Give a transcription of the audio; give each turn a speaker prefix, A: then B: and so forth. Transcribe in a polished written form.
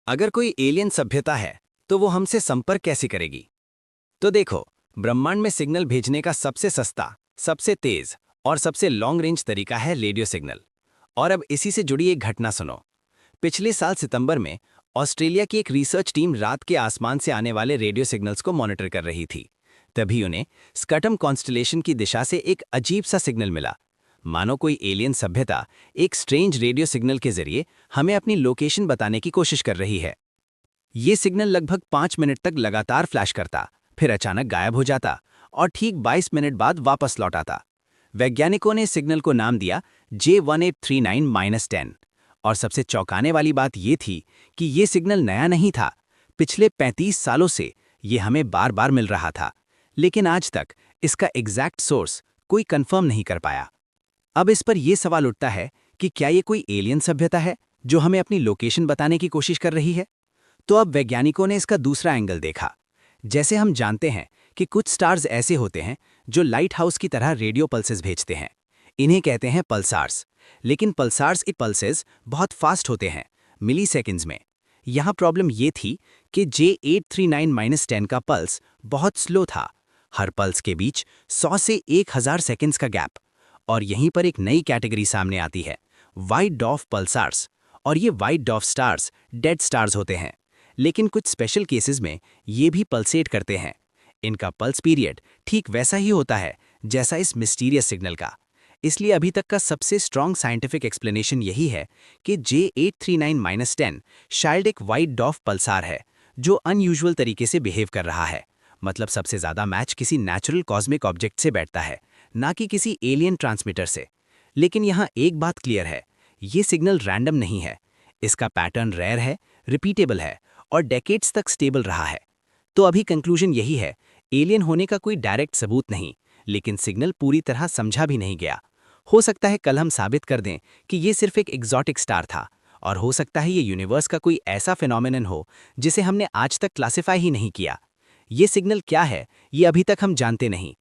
A: अगर कोई एलियन सभ्यता है तो वो हमसे संपर्क कैसे करेगी? तो देखो, ब्रह्मांड में सिग्नल भेजने का सबसे सस्ता, सबसे तेज और सबसे लॉन्ग रेंज तरीका है रेडियो सिग्नल। और अब इसी से जुड़ी एक घटना सुनो। पिछले साल सितंबर में ऑस्ट्रेलिया की एक रिसर्च टीम रात के आसमान से आने वाले रेडियो सिग्नल्स को मॉनिटर कर रही थी। तभी उन्हें स्कटम कॉन्स्टलेशन की दिशा से एक अजीब सा सिग्नल मिला। मानो कोई एलियन सभ्यता एक स्ट्रेंज रेडियो सिग्नल के जरिए हमें अपनी लोकेशन बताने की कोशिश कर रही है। ये सिग्नल लगभग 5 मिनट तक लगातार फ्लैश करता, फिर अचानक गायब हो जाता और ठीक 22 मिनट बाद वापस लौट आता। वैज्ञानिकों ने इस सिग्नल को नाम दिया J1839-10। और सबसे चौंकाने वाली बात ये थी कि ये सिग्नल नया नहीं था। पिछले 35 सालों से ये हमें बार बार मिल रहा था, लेकिन आज तक इसका एग्जैक्ट सोर्स कोई कंफर्म नहीं कर पाया। अब इस पर यह सवाल उठता है कि क्या ये कोई एलियन सभ्यता है जो हमें अपनी लोकेशन बताने की कोशिश कर रही है? तो अब वैज्ञानिकों ने इसका दूसरा एंगल देखा। जैसे हम जानते हैं कि कुछ स्टार्स ऐसे होते हैं जो लाइट हाउस की तरह रेडियो पल्सेस भेजते हैं। इन्हें कहते हैं पल्सार्स। लेकिन पल्सार्स के पल्सेस बहुत फास्ट होते हैं, मिली सेकेंड्स में। यहाँ प्रॉब्लम ये थी कि J839-10 का पल्स बहुत स्लो था। हर पल्स के बीच 100 से 1000 सेकेंड्स का गैप। और यहीं पर एक नई कैटेगरी सामने आती है, वाइट डॉर्फ पल्सार्स। और ये white dwarf stars dead stars होते हैं, लेकिन कुछ स्पेशल केसेस में ये भी पल्सेट करते हैं। इनका पल्स पीरियड ठीक वैसा ही होता है जैसा इस मिस्टीरियस सिग्नल का। इसलिए अभी तक का सबसे स्ट्रॉन्ग साइंटिफिक एक्सप्लेनेशन यही है कि J839-10 शायद एक वाइट डॉर्फ पल्सार है जो अनयूजुअल तरीके से बिहेव कर रहा है। मतलब सबसे ज़्यादा मैच किसी नेचुरल कॉस्मिक ऑब्जेक्ट से बैठता है, ना कि किसी एलियन ट्रांसमीटर से। लेकिन यहाँ एक बात क्लियर है, ये सिग्नल रैंडम नहीं है। इसका पैटर्न रेयर है, रिपीटेबल है और डेकेड्स तक स्टेबल रहा है। तो अभी कंक्लूजन यही है, एलियन होने का कोई डायरेक्ट सबूत नहीं, लेकिन सिग्नल पूरी तरह समझा भी नहीं गया। हो सकता है कल हम साबित कर दें कि ये सिर्फ एक एग्जॉटिक स्टार था, और हो सकता है ये यूनिवर्स का कोई ऐसा फिनोमेनन हो जिसे हमने आज तक क्लासिफाई ही नहीं किया। ये सिग्नल क्या है, ये अभी तक हम जानते नहीं,